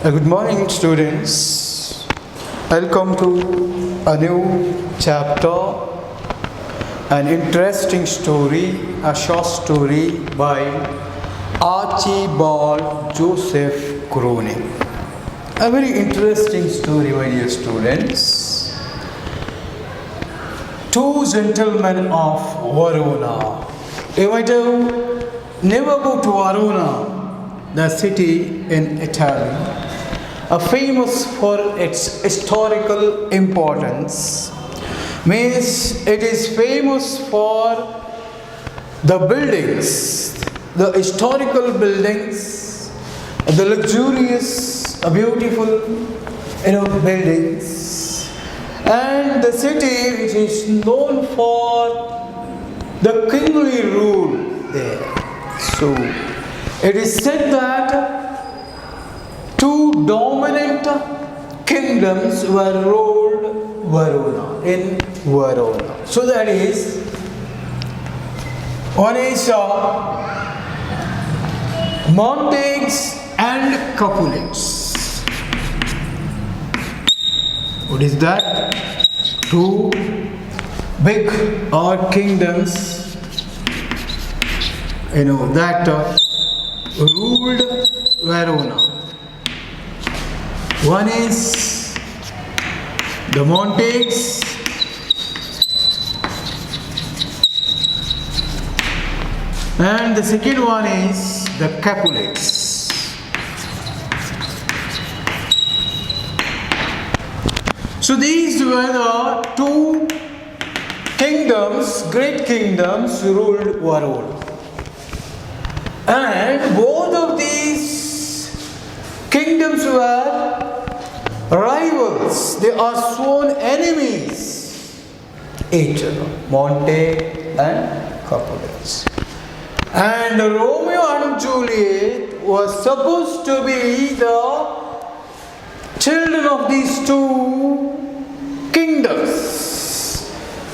Good morning, students. Welcome to a new chapter, an interesting story, a short story by Archibald Joseph Cronin. A very interesting story, my dear students. Two Gentlemen of Verona. You might have never go to Verona, the city in Italy, famous for its historical importance. Means it is famous for the buildings, the historical buildings, the luxurious, beautiful, buildings, and the city which is known for the kingly rule there. So it is said that two dominant kingdoms were ruled in Verona. So that is, one is Montagues and Capulets. What is that? Two big kingdoms, that ruled Verona. One is the Montagues and the second one is the Capulets. So these were the two kingdoms, great kingdoms, ruled Verona. And both of these kingdoms were rivals. They are sworn enemies, each other, Montague and Capulets. And Romeo and Juliet was supposed to be the children of these two kingdoms.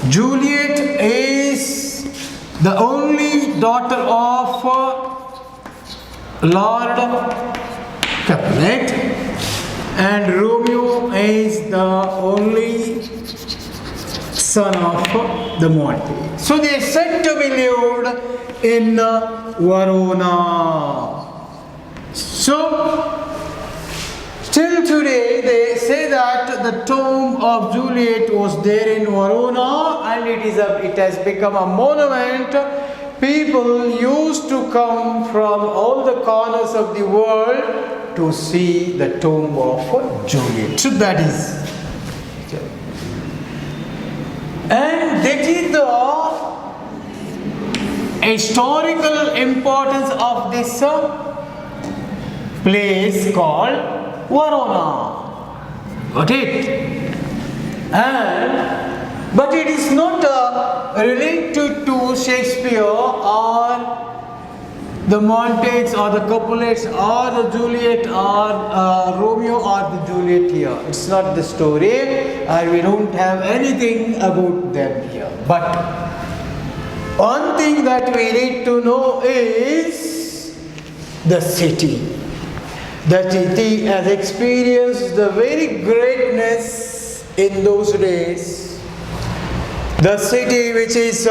Juliet is the only daughter of Lord Capulet, and Romeo is the only son of the Montague. So they are said to be lived in Verona. So till today they say that the tomb of Juliet was there in Verona, and it has become a monument. People used to come from all the corners of the world to see the tomb of Juliet. So that is. And that is the historical importance of this place called Verona. Got it? But it is not related to Shakespeare or the Montagues or the Capulets or the Juliet or Romeo or the Juliet here. It's not the story, and we don't have anything about them here. But one thing that we need to know is the city. The city has experienced the very greatness in those days. The city which is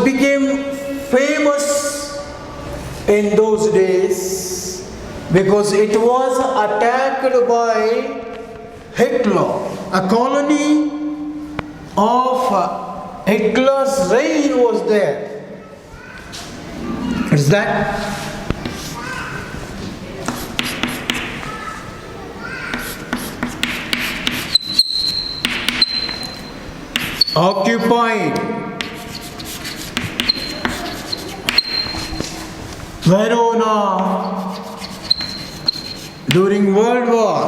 became famous in those days because it was attacked by Hitler. A colony of Hitler's reign was there. What is that? Occupied Verona during World War.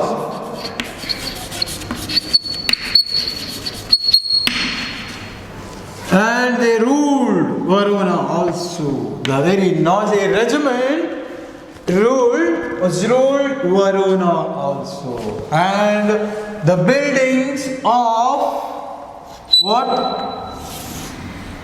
And they ruled Verona also. The very Nazi regiment ruled Verona also. And the buildings of what?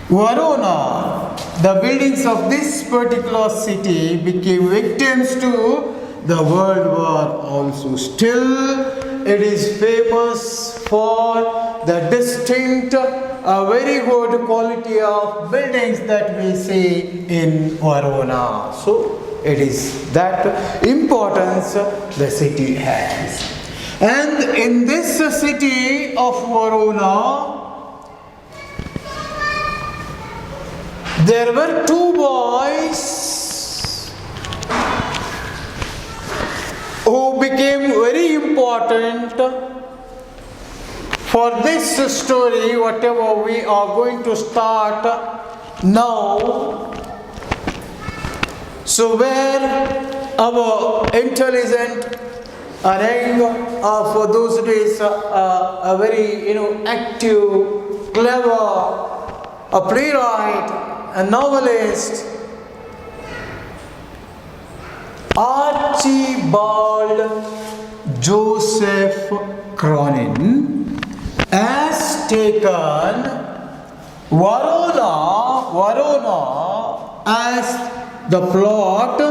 Verona. The buildings of this particular city became victims to the World War also. Still, it is famous for the distinct, very good quality of buildings that we see in Verona. So, it is that importance the city has. And in this city of Verona, there were two boys who became very important for this story, whatever we are going to start now. So where our intelligent young for those days a very active, clever, a playwright, a novelist, Archibald Joseph Cronin, has taken Verona as the plot,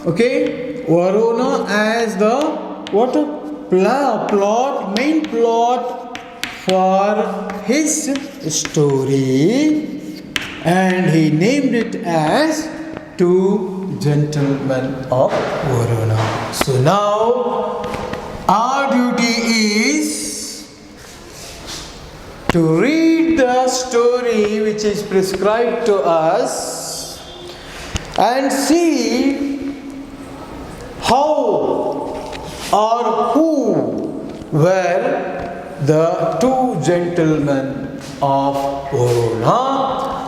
okay, Verona as the main plot for his story, and he named it as Two Gentlemen of Verona. So now our duty is to read the story which is prescribed to us and see how or who were the two gentlemen of Verona.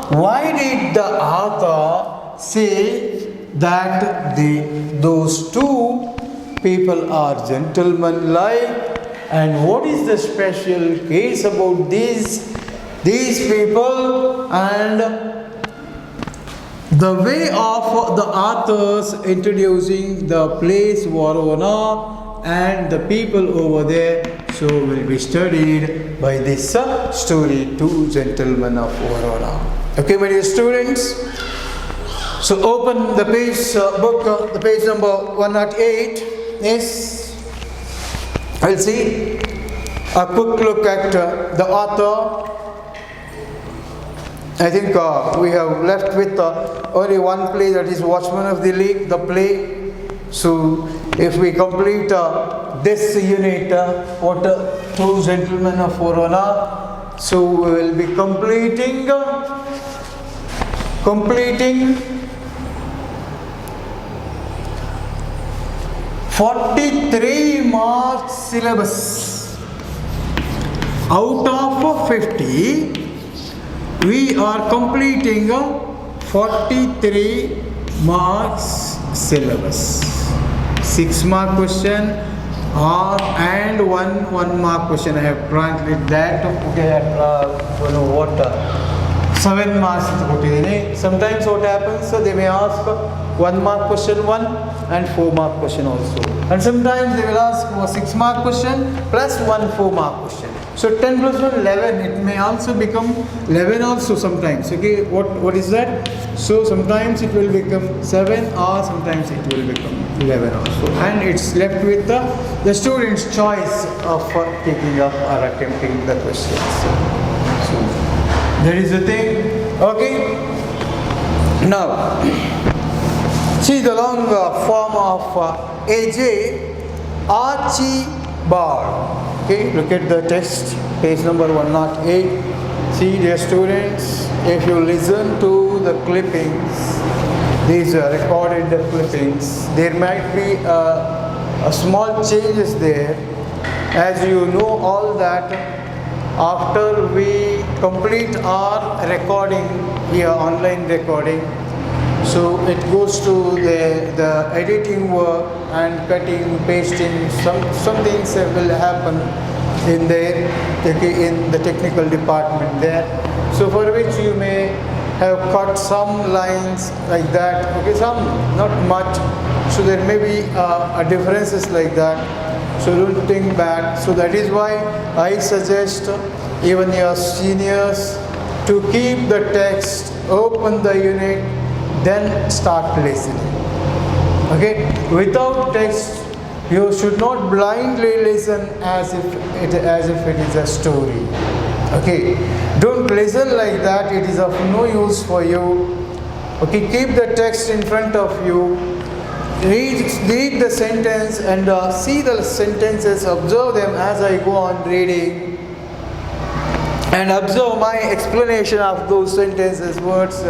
Why did the author say that those two people are gentlemen-like, and what is the special case about these people, and the way of the authors introducing the place Verona and the people over there, so will be studied by this story, Two Gentlemen of Verona. Okay, my dear students, so open the page book, the page number 108. Yes, I'll see a quick look at the author. I think we have left with only one play, that is Watchman of the Lake, the play. So if we complete this unit, Two Gentlemen of Verona, so we will be completing 43 marks syllabus. Out of 50, we are completing 43 marks syllabus. 6 mark question and one mark question. I have granted that. Okay, 7 marks. Sometimes what happens, so they may ask 1 mark question 1 and 4 mark question also. And sometimes they will ask 6 mark question plus 1 4 mark question. So 10 plus 1, 11. It may also become 11 also sometimes. Okay, what is that? So sometimes it will become 7 or sometimes it will become 11 also. And it's left with the student's choice of taking up or attempting the questions. So that is the thing. Okay. Now, see the long form of AJ Archibald. Okay, look at the text, page number 108. See, dear students, if you listen to the clippings, these are recorded clippings, there might be a small changes there. As you know all that, after we complete our recording here, online recording, so it goes to the editing work and cutting, pasting. Some things will happen in there, in the technical department there. So for which you may have cut some lines like that. Okay, some not much. So there may be differences like that. So don't think bad. So that is why I suggest even your seniors to keep the text, open the unit, then start listening. Okay? Without text, you should not blindly listen as if it is a story. Okay? Don't listen like that. It is of no use for you. Okay? Keep the text in front of you. Read the sentence and see the sentences. Observe them as I go on reading. And observe my explanation of those sentences, words.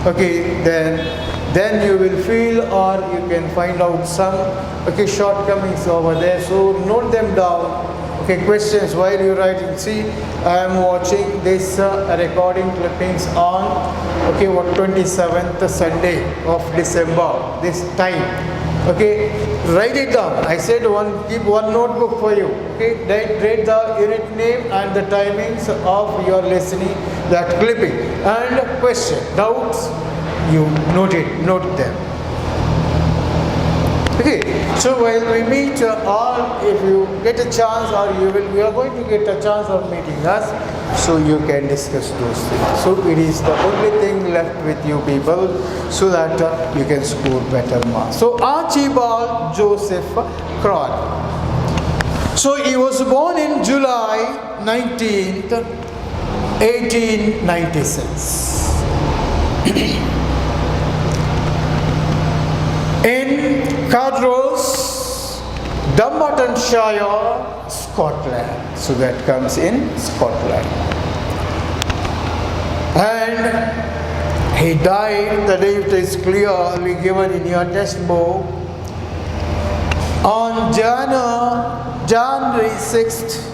Okay, then you will feel or you can find out some shortcomings over there. So note them down. Okay, questions while you're writing. See, I am watching this recording clippings on 27th Sunday of December. This time. Okay, write it down. I said keep one notebook for you. Okay, write the unit name and the timings of your listening, that clipping, and question, doubts, you note them. Okay, so while we meet or if you get a chance or we are going to get a chance of meeting us, so you can discuss those things. So it is the only thing left with you people, so that you can score better marks. So Archibald Joseph Cron. So he was born in July 19th, 1896. In Cardross, Dunbartonshire, Scotland. So that comes in Scotland. And he died, the date is clearly given in your textbook, on January 6th,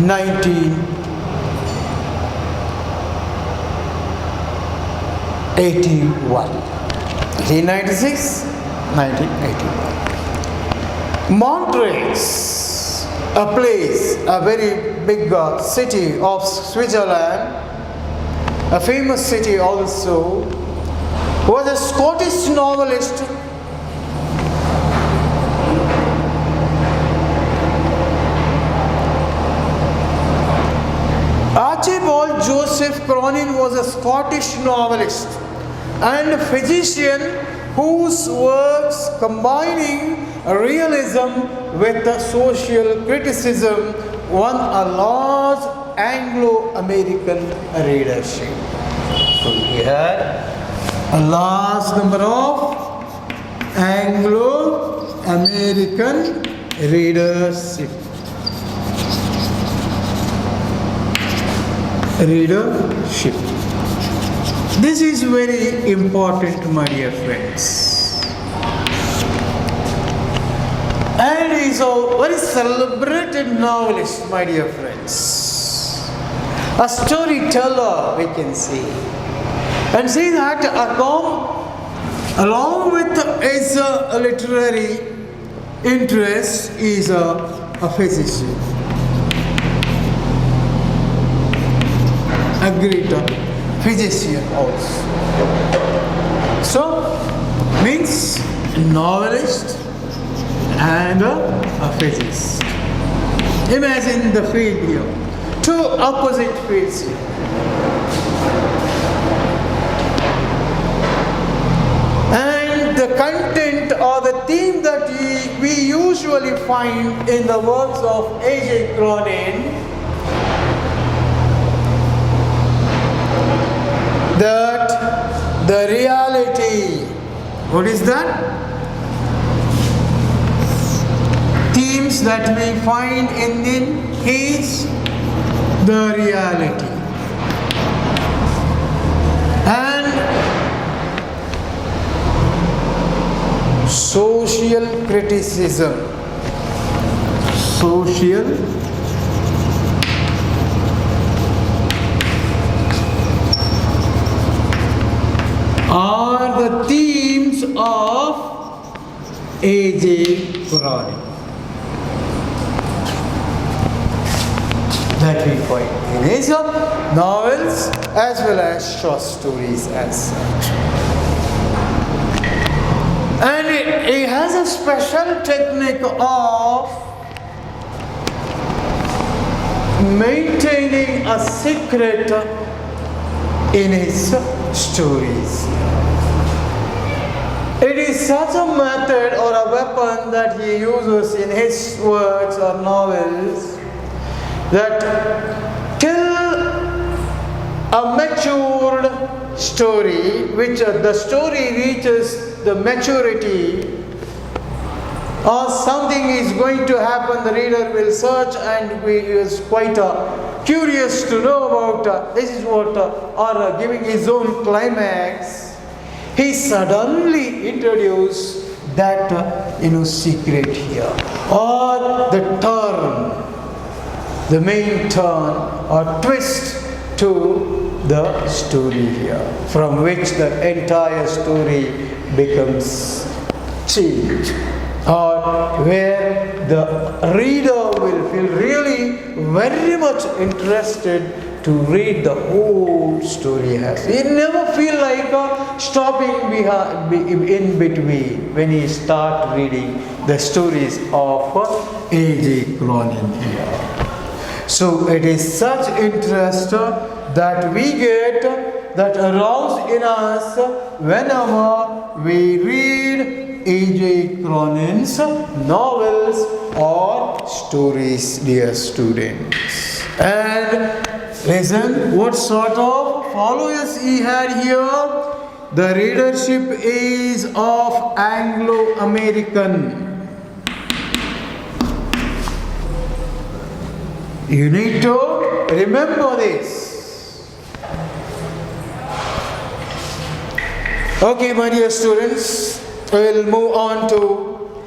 1996, 1981. Montreux, a place, a very big city of Switzerland, a famous city also, was a Scottish novelist Archibald Joseph Cronin was a Scottish novelist and physician whose works combining realism with social criticism won a large Anglo-American readership. So he had a large number of Anglo-American readership. This is very important, my dear friends. And he is a very celebrated novelist, my dear friends. A storyteller, we can say. And see that along with his literary interest, he is a physician. A great physician also. So, means novelist and a physicist. Imagine the field here. Two opposite fields here. And the content or the theme that we usually find in the works of A.J. Cronin, that the reality, what is that? Themes that we find in his the reality. And social criticism. Are the themes of A.J. Cronin that we find in his novels as well as short stories as such. And he has a special technique of maintaining a secret in his stories. It is such a method or a weapon that he uses in his works or novels that till a matured story, which the story reaches the maturity, or something is going to happen, the reader will search and is quite curious to know about this is what, or giving his own climax. He suddenly introduced that secret here, or the turn, the main turn or twist to the story here, from which the entire story becomes changed, or where the reader will feel really very much interested to read the whole story has. He never feel like stopping in between when he start reading the stories of A.J. Cronin here. So it is such interest that we get, that aroused in us whenever we read A.J. Cronin's novels or stories, dear students. And listen, what sort of followers he had here? The readership is of Anglo-American. You need to remember this. Okay, my dear students, we will move on to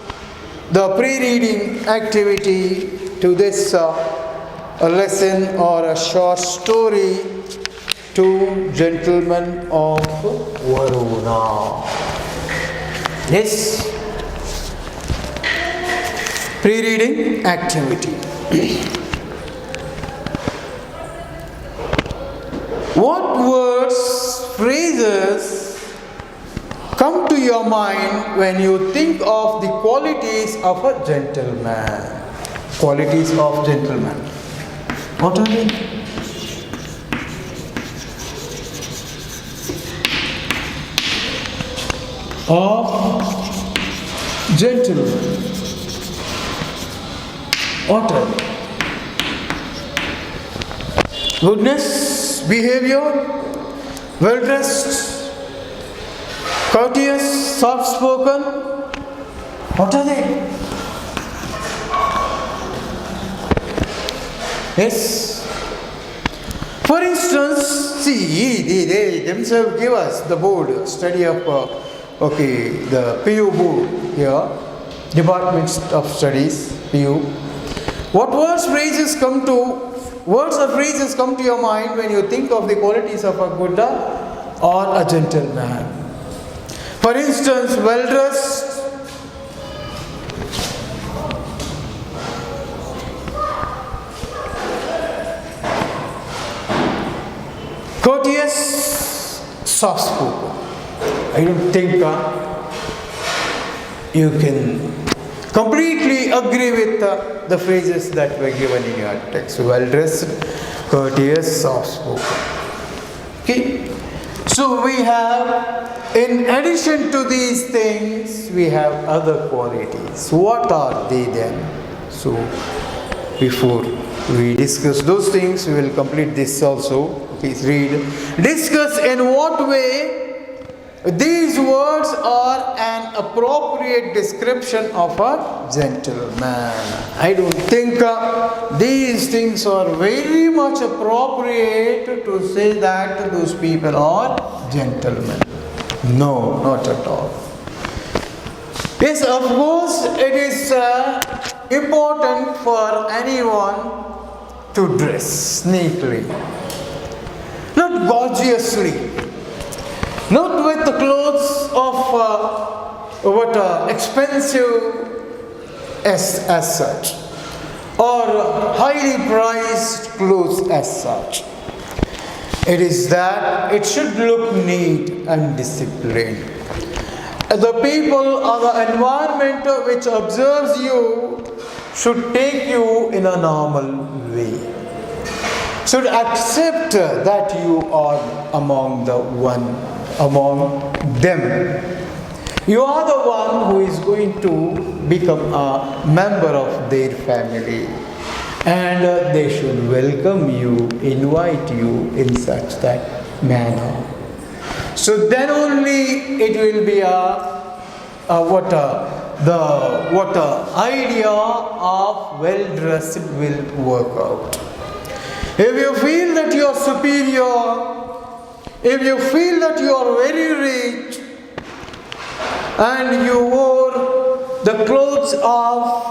the pre-reading activity to this a lesson or a short story, Two Gentlemen of Verona. This pre-reading activity. What words, phrases come to your mind when you think of the qualities of a gentleman? Qualities of gentleman. What are they? Of gentleman. What are they? Goodness, behavior, well dressed, courteous, soft spoken. What are they? Yes. For instance, see, they themselves give us the board, study of, the PU board here, Department of Studies, PU. What words or phrases come to your mind when you think of the qualities of a good or a gentleman? For instance, well-dressed, courteous, soft-spoken. I don't think you can completely agree with the phrases that were given in your text. Well-dressed, courteous, soft-spoken. Okay. So we have, in addition to these things, we have other qualities. What are they then? So before we discuss those things, we will complete this also. Please read. Discuss in what way these words are an appropriate description of a gentleman. I don't think these things are very much appropriate to say that those people are gentlemen. No, not at all. Yes, of course, it is important for anyone to dress neatly. Not gorgeously, not with the clothes of expensive as such, or highly priced clothes as such. It is that it should look neat and disciplined. The people or the environment which observes you should take you in a normal way. Should accept that you are among them. You are the one who is going to become a member of their family, and they should welcome you, invite you in such that manner. So then only it will be the idea of well-dressed will work out. If you feel that you are superior, if you feel that you are very rich, and you wore the clothes of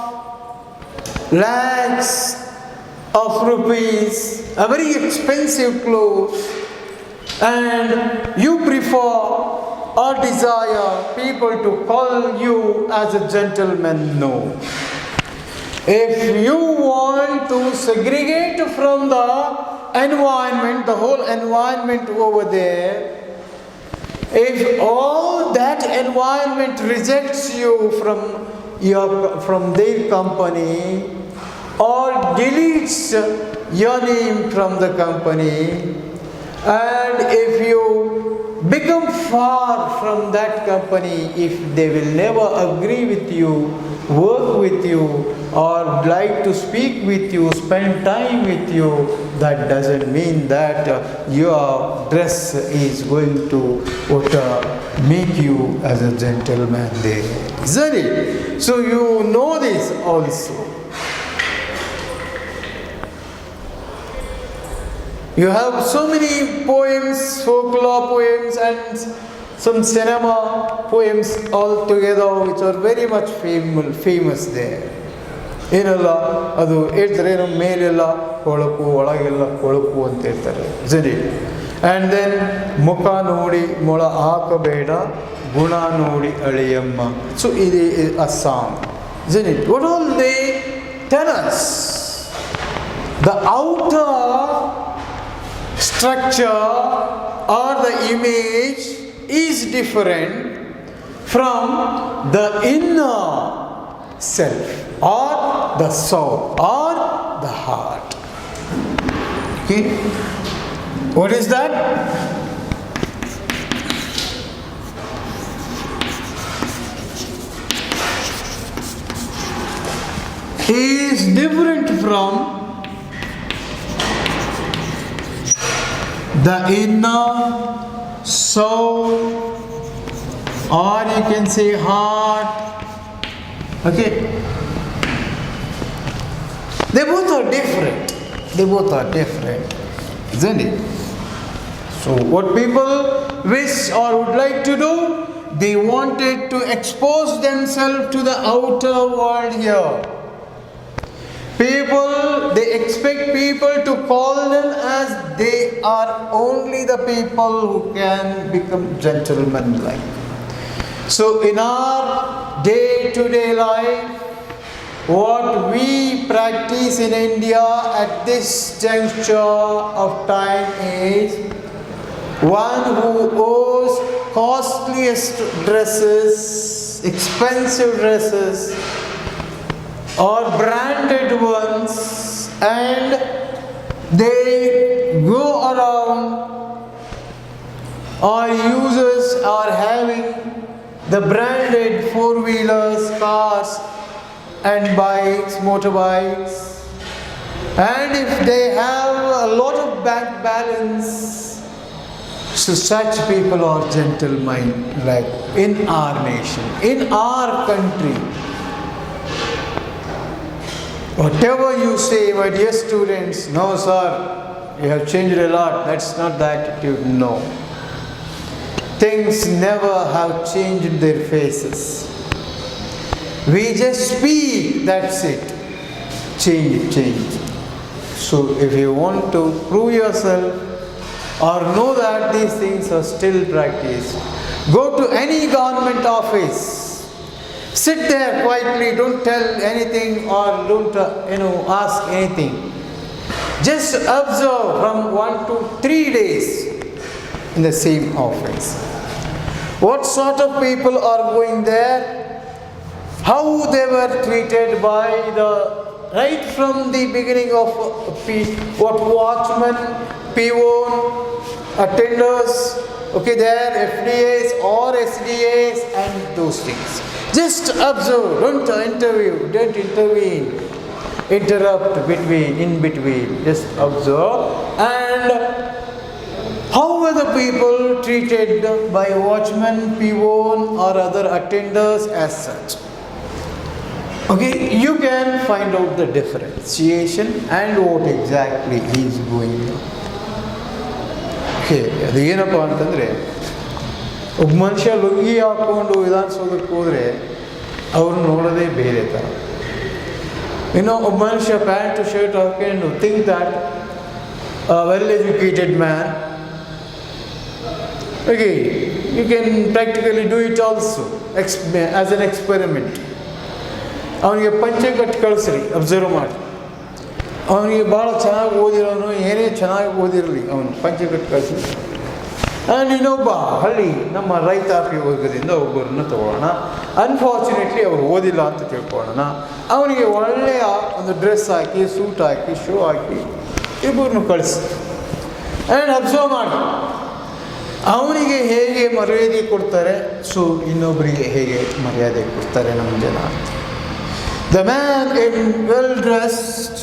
lakhs of rupees, a very expensive clothes, and you prefer or desire people to call you as a gentleman, no. If you want to segregate from the environment, the whole environment over there, if all that environment rejects you from their company or deletes your name from the company, and if you become far from that company, if they will never agree with you, work with you, or like to speak with you, spend time with you, that doesn't mean that your dress is going to make you as a gentleman there, isn't it? So you know this also. You have so many poems, folklore poems and some cinema poems all together which are very much famous there. ಏನಲ್ಲ ಅದು ಹೇಳ್ತಾರೆ, ಏನು ಮೇಲೆಲ್ಲ ಕೊಳಕು ಒಳಗೆಲ್ಲ ಕೊಳಕು ಅಂತ ಹೇಳ್ತಾರೆ, ಸರಿ. ಆ್ಯಂಡ್ ದೆನ್ ಮುಖ ನೋಡಿ ಮೊಳ ಹಾಕಬೇಡ, ಗುಣ ನೋಡಿ ಅಳಿಯಮ್ಮ. ಸೊ ಇದು a song, isn't it? What all they tell us? The outer structure or the image is different from the inner self or the soul or the heart. Okay? What is that? He is different from the inner soul, or you can say heart. Okay? They both are different. Isn't it? So what people wish or would like to do, they wanted to expose themselves to the outer world here. They expect people to call them as they are only the people who can become gentleman-like. So in our day-to-day life, what we practice in India at this juncture of time is one who owes costliest dresses, expensive dresses, or branded ones, and they go around or users are having the branded four-wheelers, cars and bikes, motorbikes, and if they have a lot of bank balance, so such people are gentlemen like in our nation, in our country. Whatever you say, my dear students, no sir, you have changed a lot. That's not the attitude, no. Things never have changed their faces. We just speak, that's it. Change. So if you want to prove yourself or know that these things are still practiced, go to any government office. Sit there quietly, don't tell anything or don't ask anything. Just observe from 1 to 3 days in the same office. What sort of people are going there? How they were treated by right from the beginning of what watchmen, peon, attenders, okay, there FDAs or SDAs and those things. Just observe, don't interview, don't intervene, interrupt in between, just observe. And how were the people treated by watchmen, peon or other attenders as such? Okay, you can find out the differentiation and what exactly is going on. Okay, ಅದು ಏನಪ್ಪ ಅಂತಂದರೆ ಒಬ್ಬ ಮನುಷ್ಯ ಲುಂಗಿ ಹಾಕ್ಕೊಂಡು ವಿಧಾನಸೌಧಕ್ಕೆ ಹೋದರೆ ಅವ್ರನ್ನ ನೋಡೋದೇ ಬೇರೆ ಥರ. ಒಬ್ಬ ಮನುಷ್ಯ ಪ್ಯಾಂಟು ಶರ್ಟ್ ಹಾಕೊಂಡು think that well educated man. Okay, you can practically do it also as an experiment. ಅವನಿಗೆ ಪಂಚೆ ಕಟ್ಟಿ ಕಳಿಸ್ರಿ, ಅಬ್ಸರ್ವ್ ಮಾಡಿ. ಅವನಿಗೆ ಭಾಳ ಚೆನ್ನಾಗಿ ಓದಿರೋನು, ಏನೇ ಚೆನ್ನಾಗಿ ಓದಿರಲಿ, ಅವನು ಪಂಚೆ ಕಟ್ಟಿ ಕಳಿಸ್ರಿ. ಆ್ಯಂಡ್ ಇನ್ನೊಬ್ಬ ಹಳ್ಳಿ ನಮ್ಮ ರೈತಾಪಿ ವರ್ಗದಿಂದ ಒಬ್ಬರನ್ನ ತಗೊಳ್ಳೋಣ. ಅನ್ಫಾರ್ಚುನೇಟ್ಲಿ ಅವರು ಓದಿಲ್ಲ ಅಂತ ತಿಳ್ಕೊಳ್ಳೋಣ. ಅವನಿಗೆ ಒಳ್ಳೆಯ ಒಂದು ಡ್ರೆಸ್ ಹಾಕಿ, ಸೂಟ್ ಹಾಕಿ, ಶೂ ಹಾಕಿ ಇಬ್ಬರನ್ನು ಕಳಿಸಿ. ಆ್ಯಂಡ್ ಅಬ್ಸರ್ವ್ ಮಾಡಿ ಅವನಿಗೆ ಹೇಗೆ ಮರ್ಯಾದೆ ಕೊಡ್ತಾರೆ, ಸೊ ಇನ್ನೊಬ್ಬರಿಗೆ ಹೇಗೆ ಮರ್ಯಾದೆ ಕೊಡ್ತಾರೆ ನಮ್ಮ ಜನ. The man in well dressed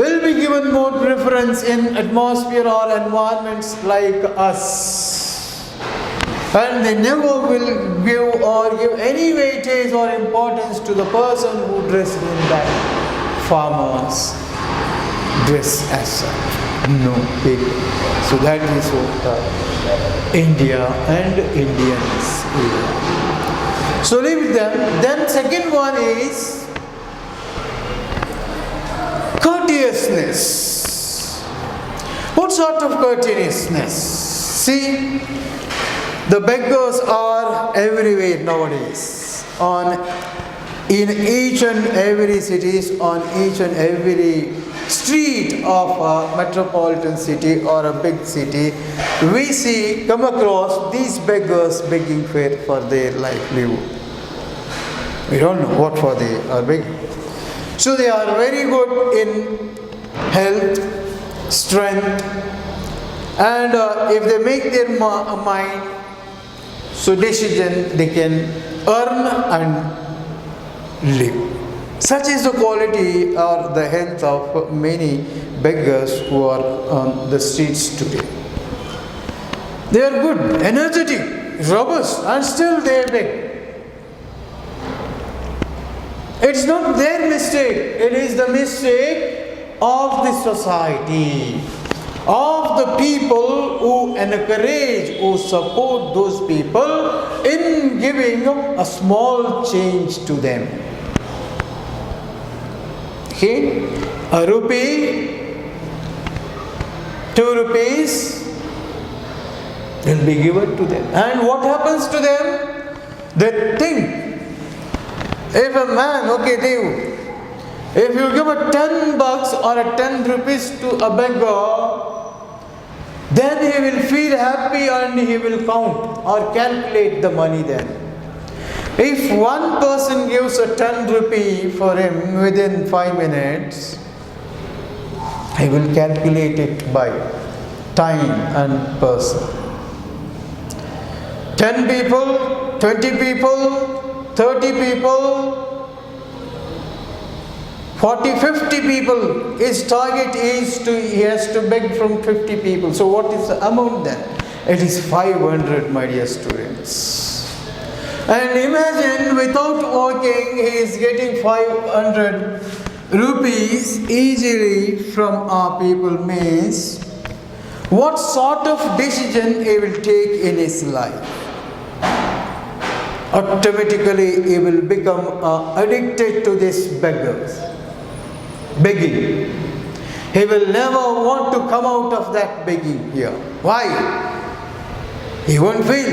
will be given more preference in atmosphere or environments like us, and they never will give any weightage or importance to the person who dressed in that farmer's dress as such. No people. So that is what India and Indians are. So leave them. Then second one is courteousness. What sort of courteousness? See, the beggars are everywhere nowadays. In each and every cities, on each and every street of a metropolitan city or a big city, we come across these beggars begging for their livelihood. We don't know what for they are begging. So they are very good in health, strength, and if they make their mind, so decision, they can earn and live. Such is the quality or the health of many beggars who are on the streets today. They are good, energetic, robust, and still they beg. It's not their mistake, it is the mistake of the society, of the people who encourage, who support those people in giving a small change to them. Okay, a rupee, 2 rupees will be given to them. And what happens to them? They think, if a man, okay, if you give a $10 or a 10 rupees to a beggar, then he will feel happy and he will count or calculate the money then. If one person gives a 10 rupee for him within 5 minutes, he will calculate it by time and person. 10 people, 20 people, 30 people, 40, 50 people. His target is he has to beg from 50 people. So what is the amount then? It is 500, my dear students. And imagine without working, he is getting 500 rupees easily from our people. Means what sort of decision he will take in his life? Automatically he will become addicted to this begging. He will never want to come out of that begging here. Why? He won't feel.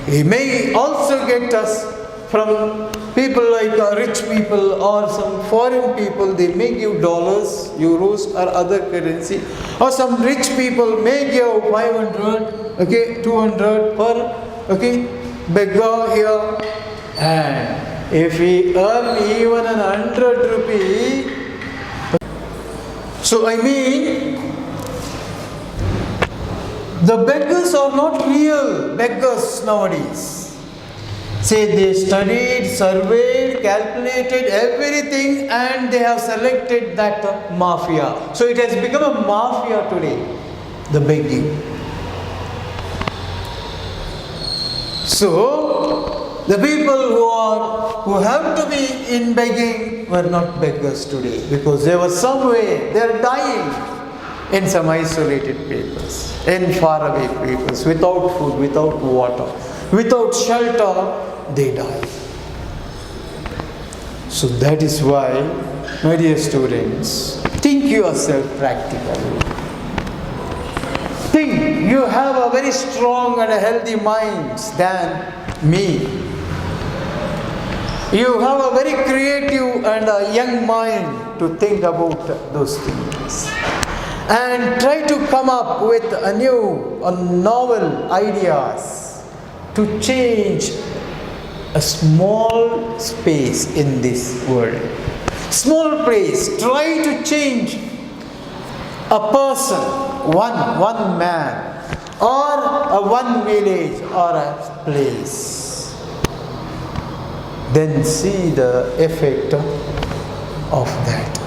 He may also get us from people like rich people or some foreign people. They may give dollars, euros or other currency, or some rich people may give 500, okay, 200 per okay, beggar here, and if he earn even 100 rupee, so I mean, the beggars are not real beggars nowadays. Say they studied, surveyed, calculated everything, and they have selected that mafia. So it has become a mafia today, the begging. So the people who have to be in begging were not beggars today, because they were somewhere, they are dying in some isolated places, in faraway places, without food, without water, without shelter, they die. So that is why, my dear students, think yourself practically. Think you have a very strong and a healthy mind than me. You have a very creative and a young mind to think about those things. And try to come up with a novel ideas to change a small space in this world. Small place, try to change a person, one man, or a one village or a place. Then see the effect of that.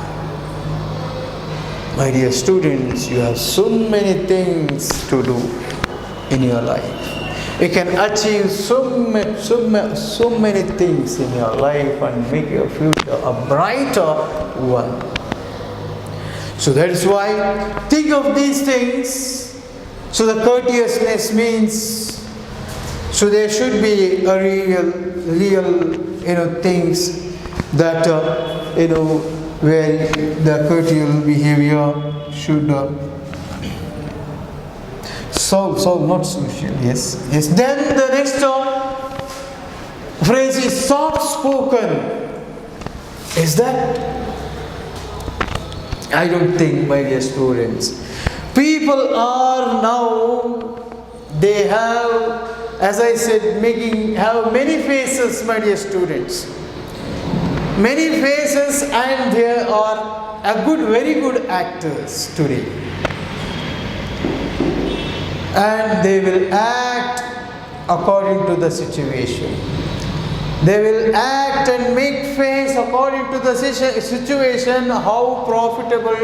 My dear students, you have so many things to do in your life. You can achieve so many things in your life and make your future a brighter one. So that is why think of these things. So the courteousness means, so there should be a real things that where the courteous behavior should not social. Yes. Then the next phrase is soft spoken. Is that? I don't think, my dear students. People are now, they have, as I said, have many faces, my dear students. Many faces, and there are very good actors today. And they will act according to the situation. They will act and make face according to the situation, how profitable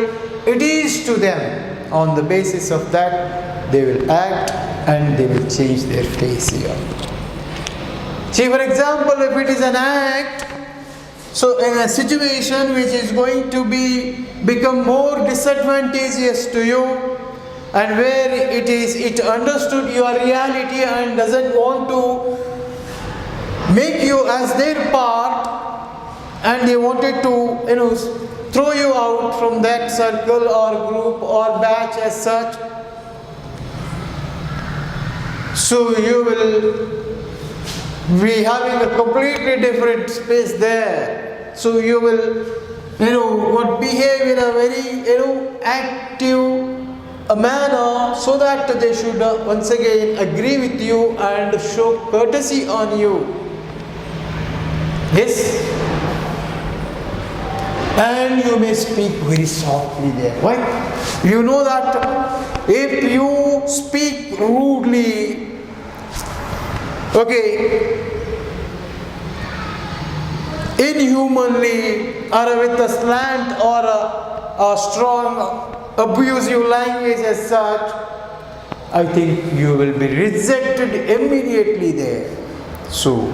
it is to them. On the basis of that, they will act and they will change their face here. See, for example, if it is an act, so in a situation which is going to become more disadvantageous to you, and where it understood your reality and doesn't want to make you as their part, and they wanted to throw you out from that circle or group or batch as such, so you will be having a completely different space there. So you will behave in a very active a manner, so that they should once again agree with you and show courtesy on you. Yes? And you may speak very softly there. Why? You know that if you speak rudely, inhumanly, or with a slant or a strong abusive language as such, I think you will be rejected immediately there. So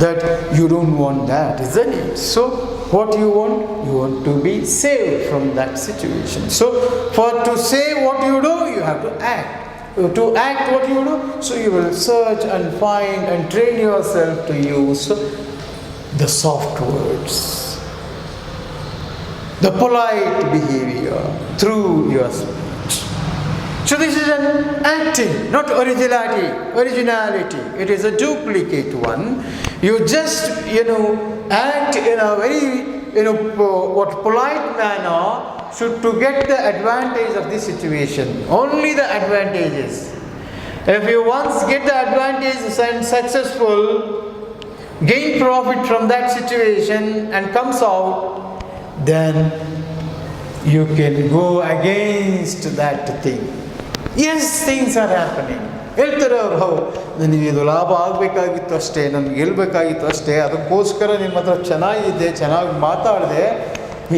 that you don't want that, isn't it? So what you want? You want to be saved from that situation. So to say what you do, you have to act. To act what you do, so you will search and find and train yourself to use the soft words, the polite behavior through your speech. So this is an acting, not originality. It is a duplicate one. You just, act in a very, polite manner to get the advantage of this situation. Only the advantages. If you once get the advantage and successful, gain profit from that situation and comes out, then you can go against that thing. Yes, things are happening. ಹೇಳ್ತಾರೆ ಅವ್ರು, ಹೌದು ನನಗೆ ಇದು ಲಾಭ ಆಗಬೇಕಾಗಿತ್ತು ಅಷ್ಟೇ, ನನಗೆ ಗೆಲ್ಲಬೇಕಾಗಿತ್ತು ಅಷ್ಟೇ, ಅದಕ್ಕೋಸ್ಕರ ನಿಮ್ಮ ಹತ್ರ ಚೆನ್ನಾಗಿದ್ದೆ, ಚೆನ್ನಾಗಿ ಮಾತಾಡಿದೆ,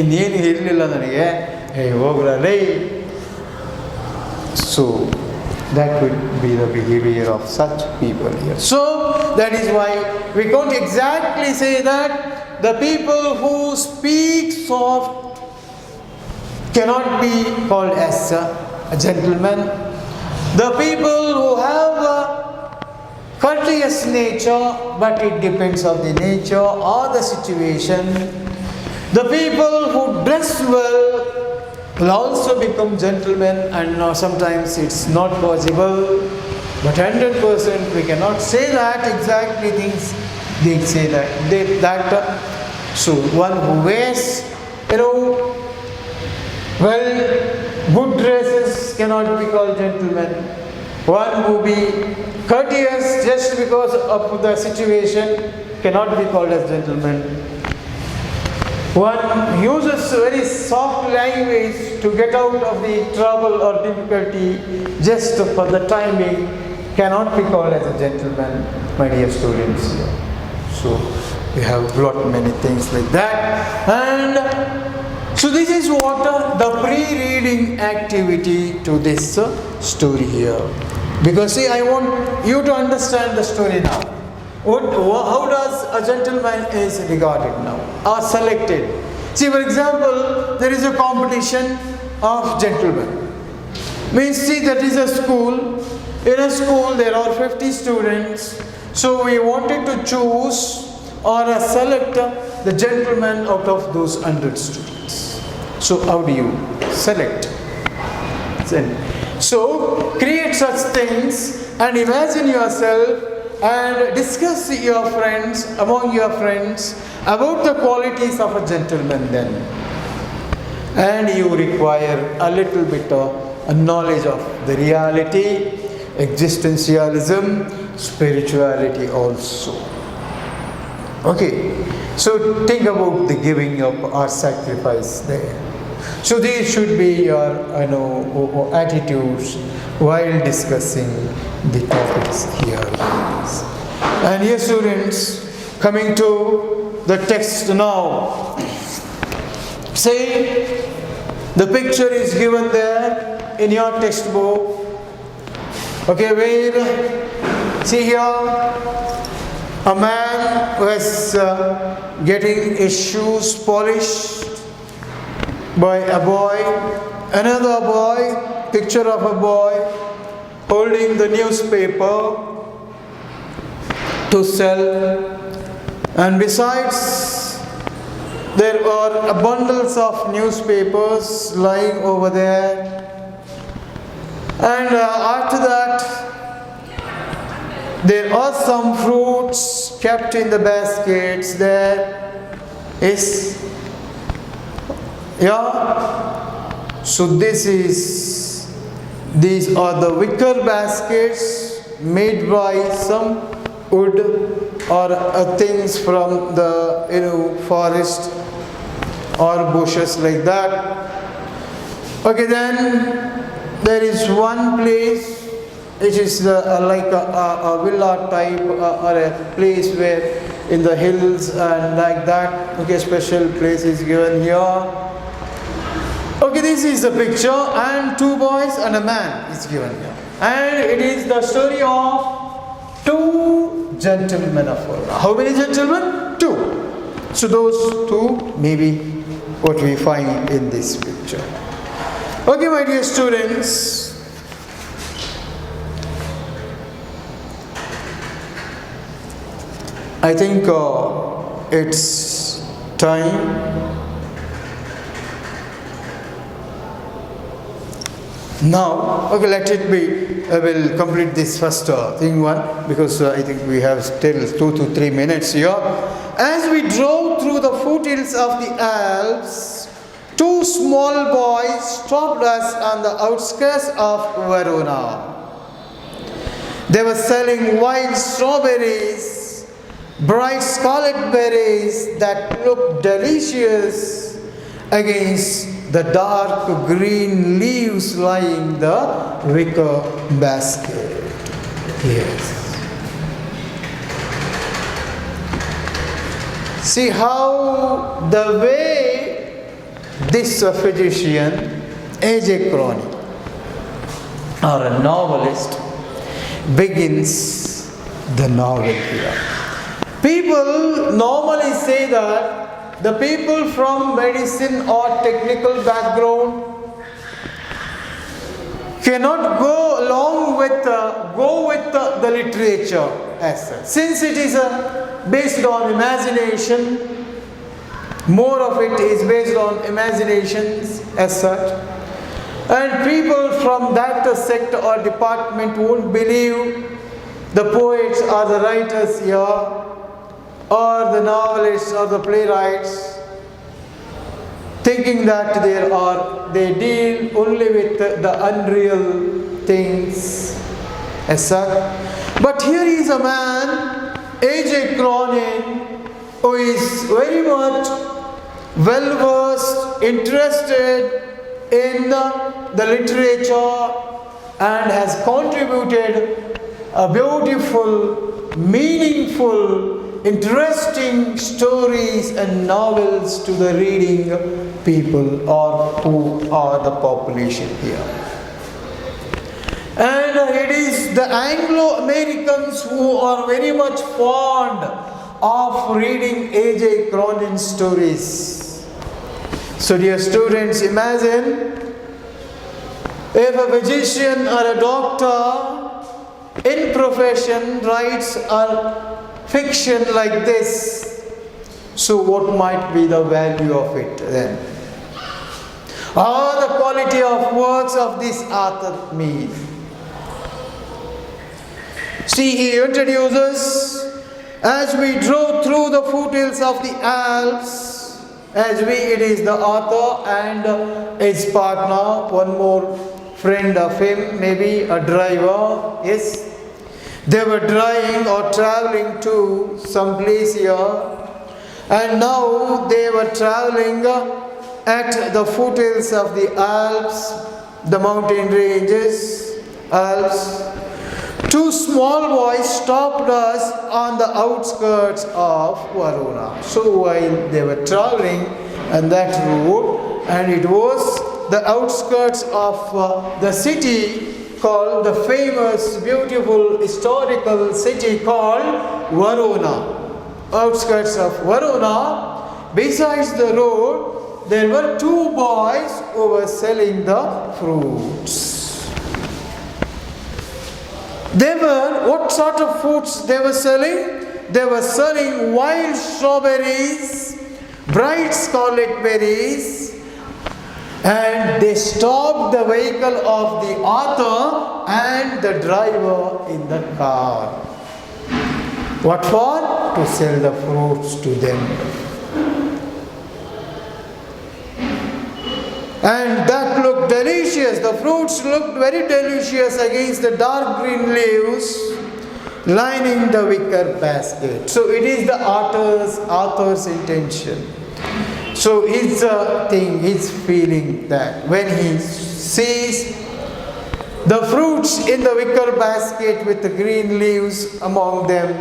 ಇನ್ನೇನು ಇರಲಿಲ್ಲ ನನಗೆ, ಹೋಗ್ರಲ್ಲೇ. So that would be the behavior of such people here. So that is why we can't exactly say that the people who speak soft cannot be called as a gentleman. The people who have a courteous nature, but it depends on the nature or the situation. The people who dress well will also become gentlemen, and sometimes it's not possible, but 100% we cannot say that exactly things they say that. So one who wears, well, good dresses cannot be called gentleman. One who be courteous just because of the situation cannot be called as gentleman. One uses very soft language to get out of the trouble or difficulty just for the time being cannot be called as a gentleman, my dear students. So we have got many things like that. And so this is what the pre-reading activity to this story here. Because see, I want you to understand the story now. How does a gentleman is regarded now or selected? See, for example, there is a competition of gentlemen. Means, see, that is a school. In a school there are 50 students. So we wanted to choose or select the gentleman out of those 100 students. So how do you select? So create such things and imagine yourself and discuss among your friends about the qualities of a gentleman then. And you require a little bit of a knowledge of the reality, existentialism, spirituality also. Okay, so think about the giving up or sacrifice there. So these should be your attitudes while discussing the topics here. And here, students, coming to the text now. Say the picture is given there in your textbook. Okay, where see here a man who is getting his shoes polished by a boy. Another boy, picture of a boy holding the newspaper to sell, and besides there are bundles of newspapers lying over there, and after that there are some fruits kept in the baskets. There is so these are the wicker baskets made by some wood or things from the forest or bushes like that. Okay, then there is one place which is like a villa type or a place where in the hills and like that. Okay, special place is given here. Okay, this is the picture, and two boys and a man is given here, and it is the story of two gentlemen of Verona. How many gentlemen? Two. So those two may be what we find in this picture. Okay, my dear students, I think it's time now. Okay, let it be. I will complete this first thing one, because I think we have still 2 to 3 minutes here. As we drove through the foothills of the Alps, two small boys stopped us on the outskirts of Verona. They were selling wild strawberries, bright scarlet berries that looked delicious against the dark green leaves lying the wicker basket. Yes. See how the way this physician, A.J. Crowley, or a novelist, begins the novel here. People normally say that the people from medicine or technical background cannot go along with the literature as such. Since it is based on imagination, more of it is based on imaginations as such, and people from that sect or department won't believe the poets or the writers here, or the novelists or the playwrights, thinking that they deal only with the unreal things as such. But here is a man, A.J. Cronin, who is very much well versed, interested in the literature, and has contributed a beautiful, meaningful, interesting stories and novels to the reading people, or who are the population here. And it is the Anglo-Americans who are very much fond of reading A.J. Cronin's stories. So dear students, imagine if a physician or a doctor in profession writes a fiction like this. So what might be the value of it then? Or the quality of works of this author mean? See, he introduces, as we drove through the foothills of the Alps, it is the author and his partner, one more friend of him, maybe a driver, yes. They were driving or traveling to some place here, and now they were traveling at the foothills of the Alps, the mountain ranges, Alps. Two small boys stopped us on the outskirts of Verona. So while they were traveling on that road, and it was the outskirts of the city called, the famous, beautiful, historical city called Verona. Outskirts of Verona, besides the road, there were two boys who were selling the fruits. What sort of fruits they were selling? They were selling wild strawberries, bright scarlet berries, and they stopped the vehicle of the author and the driver in the car. What for? To sell the fruits to them. And that looked delicious. The fruits looked very delicious against the dark green leaves lining the wicker basket. So it is the author's intention. So his his feeling that when he sees the fruits in the wicker basket with the green leaves among them,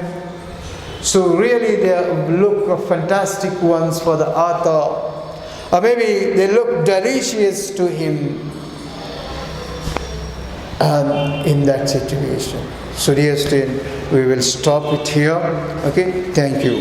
so really they look fantastic ones for the author. Or maybe they look delicious to him in that situation. So dear student, we will stop it here. Okay, thank you.